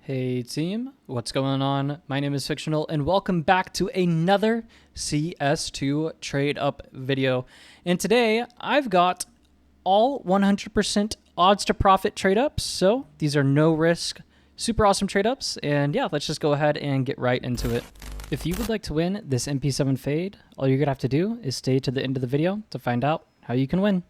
Hey team, what's going on? My name is Fictional and welcome back to another CS2 trade up video. And today I've got all 100% odds to profit trade ups. So these are no risk, super awesome trade ups. And yeah, let's just go ahead and get right into it. If you would like to win this MP7 fade, all you're gonna have to do is stay to the end of the video to find out how you can win.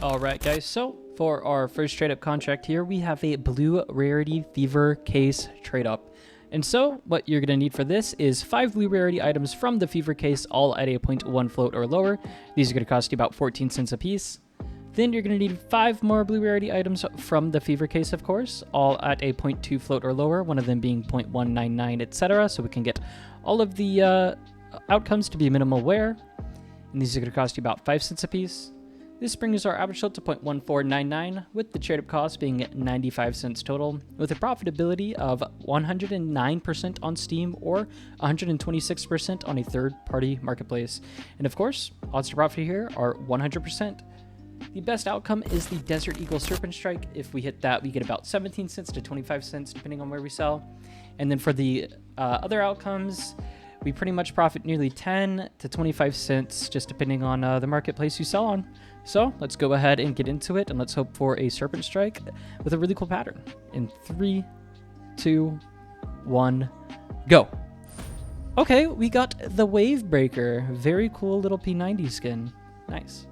Alright guys, so for our first trade up contract here, we have a blue rarity fever case trade up. And so what you're going to need for this is 5 blue rarity items from the fever case, all at a 0.1 float or lower. These are going to cost you about 14 cents a piece. Then you're going to need 5 more blue rarity items from the fever case, of course, all at a 0.2 float or lower, one of them being 0.199, etc. So we can get all of the outcomes to be minimal wear. And these are going to cost you about 5 cents a piece. This brings our average float to 0.1499, with the trade-up cost being 95 cents total, with a profitability of 109% on Steam or 126% on a third-party marketplace. And of course, odds to profit here are 100%. The best outcome is the Desert Eagle Serpent Strike. If we hit that, we get about 17 cents to 25 cents, depending on where we sell. And then for the other outcomes, we pretty much profit nearly 10 to 25 cents, just depending on the marketplace you sell on. So let's go ahead and get into it, and let's hope for a Serpent Strike with a really cool pattern. In 3, 2, 1, go. Okay, we got the Wave Breaker. Very cool little P90 skin. Nice.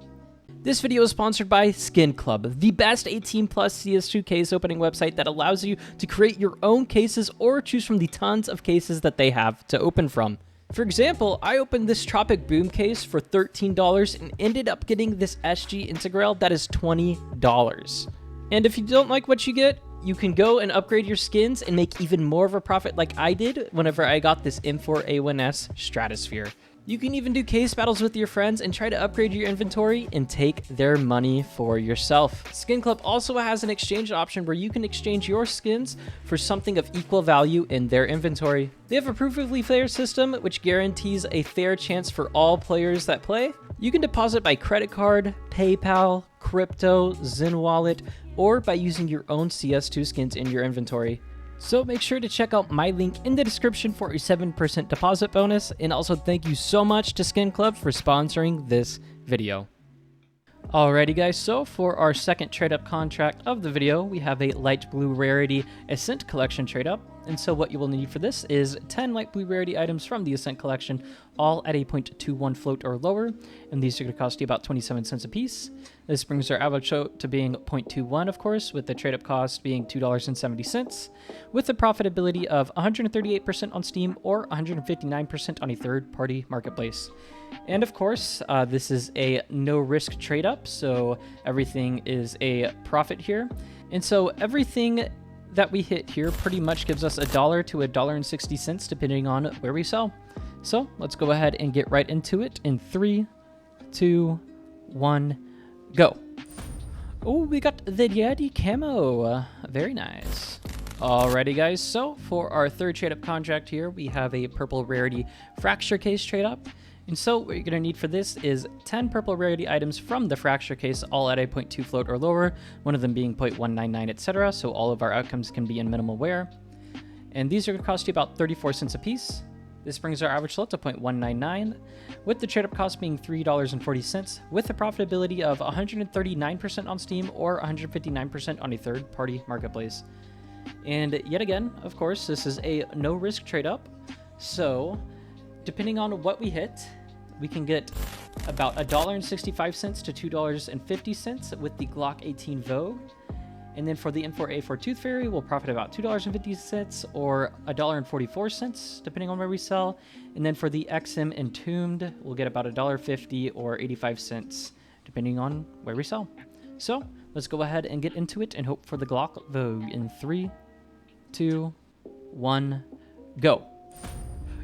This video is sponsored by Skin.club, the best 18+ CS2 case opening website that allows you to create your own cases or choose from the tons of cases that they have to open from. For example, I opened this Tropic Boom case for $13 and ended up getting this SG Integral that is $20. And if you don't like what you get, you can go and upgrade your skins and make even more of a profit like I did whenever I got this M4A1S Stratosphere. You can even do case battles with your friends and try to upgrade your inventory and take their money for yourself. Skin Club also has an exchange option where you can exchange your skins for something of equal value in their inventory. They have a proof-of-leaf player system, which guarantees a fair chance for all players that play. You can deposit by credit card, PayPal, crypto, Zen Wallet, or by using your own CS2 skins in your inventory. So make sure to check out my link in the description for a 7% deposit bonus, and also thank you so much to Skin Club for sponsoring this video. Alrighty guys, so for our second trade up contract of the video, we have a light blue rarity Ascent collection trade up. And so what you will need for this is 10 light blue rarity items from the Ascent collection, all at a 0.21 float or lower, and these are going to cost you about 27 cents a piece. This brings our average float to being 0.21, of course, with the trade-up cost being $2.70, with a profitability of 138% on Steam or 159% on a third-party marketplace. And of course, this is a no-risk trade-up, so everything is a profit here. And so everything that we hit here pretty much gives us $1 to $1.60 depending on where we sell. So let's go ahead and get right into it in 3, 2, 1, go. Oh, we got the Yeti camo. Very nice. Alrighty guys, so for our third trade up contract here, we have a purple rarity fracture case trade up. And so what you're going to need for this is 10 purple rarity items from the fracture case, all at a 0.2 float or lower, one of them being 0.199, etc. So all of our outcomes can be in minimal wear. And these are going to cost you about 34 cents a piece. This brings our average float to 0.199, with the trade-up cost being $3.40, with a profitability of 139% on Steam or 159% on a third-party marketplace. And yet again, of course, this is a no-risk trade-up, so depending on what we hit, we can get about $1.65 to $2.50 with the Glock 18 Vogue. And then for the M4A4 Tooth Fairy, we'll profit about $2.50 or $1.44, depending on where we sell. And then for the XM Entombed, we'll get about $1.50 or 85 cents, depending on where we sell. So let's go ahead and get into it and hope for the Glock Vogue in 3, 2, 1, go.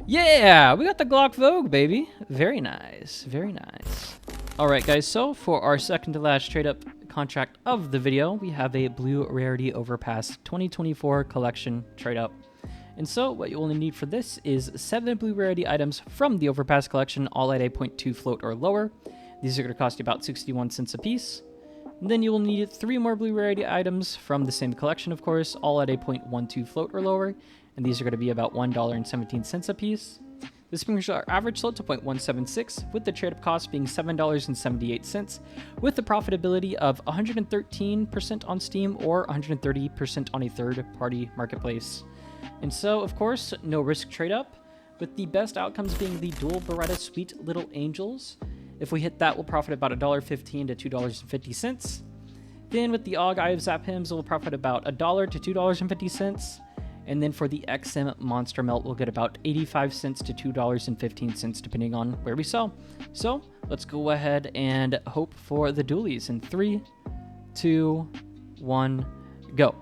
Yeah, we got the Glock Vogue, baby. Very nice, very nice. All right, guys, so for our second to last trade up contract of the video, we have a blue rarity Overpass 2024 collection trade up. And so what you only need for this is 7 blue rarity items from the Overpass collection, all at a 0.2 float or lower. These are going to cost you about 61 cents a piece. And then you will need 3 more blue rarity items from the same collection, of course, all at a 0.12 float or lower, and these are going to be about $1.17 a piece. This brings our average float to 0.176, with the trade-up cost being $7.78, with the profitability of 113% on Steam or 130% on a third-party marketplace. And so, of course, no risk trade-up, with the best outcomes being the dual Beretta Sweet Little Angels. If we hit that, we'll profit about $1.15 to $2.50. Then with the AUG Eye of Zap Hymns, we'll profit about $1 to $2.50. And then for the XM Monster Melt, we'll get about 85 cents to $2.15, depending on where we sell. So let's go ahead and hope for the dualies in 3, 2, 1, go.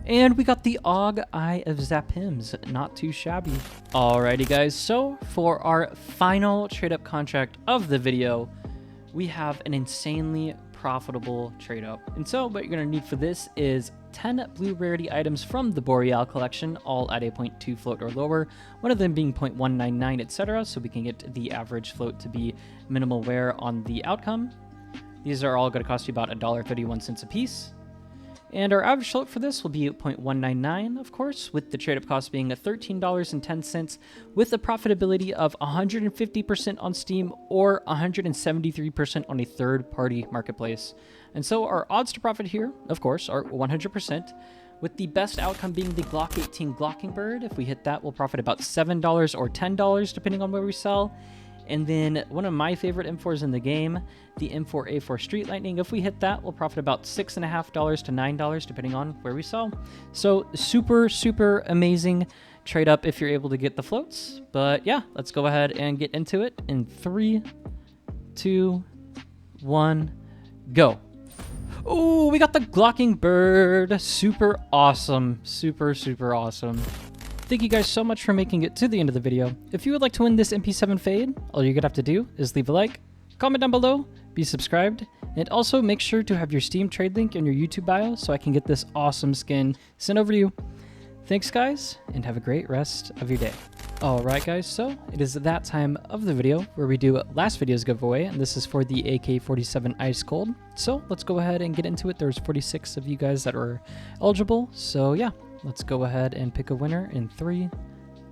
And we got the AUG Eye of Zap Hymns, not too shabby. Alrighty guys, so for our final trade up contract of the video, we have an insanely profitable trade up. And so what you're gonna need for this is 10 blue rarity items from the Boreal collection, all at a 0.2 float or lower, one of them being 0.199, etc., so we can get the average float to be minimal wear on the outcome. These are all gonna cost you about $1.31 a piece. And our average float for this will be 0.199, of course, with the trade-up cost being $13.10, with a profitability of 150% on Steam or 173% on a third-party marketplace. And so our odds to profit here, of course, are 100%, with the best outcome being the Glock 18 Glockingbird. If we hit that, we'll profit about $7 or $10, depending on where we sell. And then one of my favorite M4s in the game, the M4A4 Street Lightning. If we hit that, we'll profit about $6.50 to $9, depending on where we sell. So super, super amazing trade up if you're able to get the floats. But yeah, let's go ahead and get into it in 3, 2, 1, go. Oh, we got the Glockingbird. Super awesome. Super, super awesome. Thank you guys so much for making it to the end of the video. If you would like to win this MP7 Fade, all you're gonna have to do is leave a like, comment down below, be subscribed, and also make sure to have your Steam trade link in your YouTube bio so I can get this awesome skin sent over to you. Thanks guys, and have a great rest of your day. Alright guys, so it is that time of the video where we do last video's giveaway, and this is for the AK-47 Ice Cold. So let's go ahead and get into it. There's 46 of you guys that are eligible, so yeah. Let's go ahead and pick a winner in 3,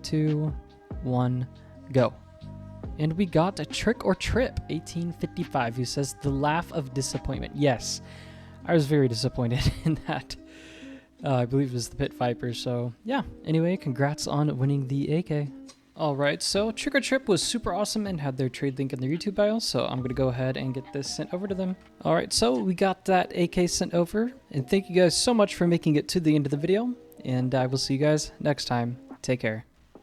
2, 1, go. And we got a Trick or Trip 1855 who says the laugh of disappointment. Yes, I was very disappointed in that. I believe it was the Pit Viper. So yeah, anyway, congrats on winning the AK. Alright, so Trick or Trip was super awesome and had their trade link in their YouTube bio, so I'm going to go ahead and get this sent over to them. Alright, so we got that AK sent over, and thank you guys so much for making it to the end of the video, and I will see you guys next time. Take care.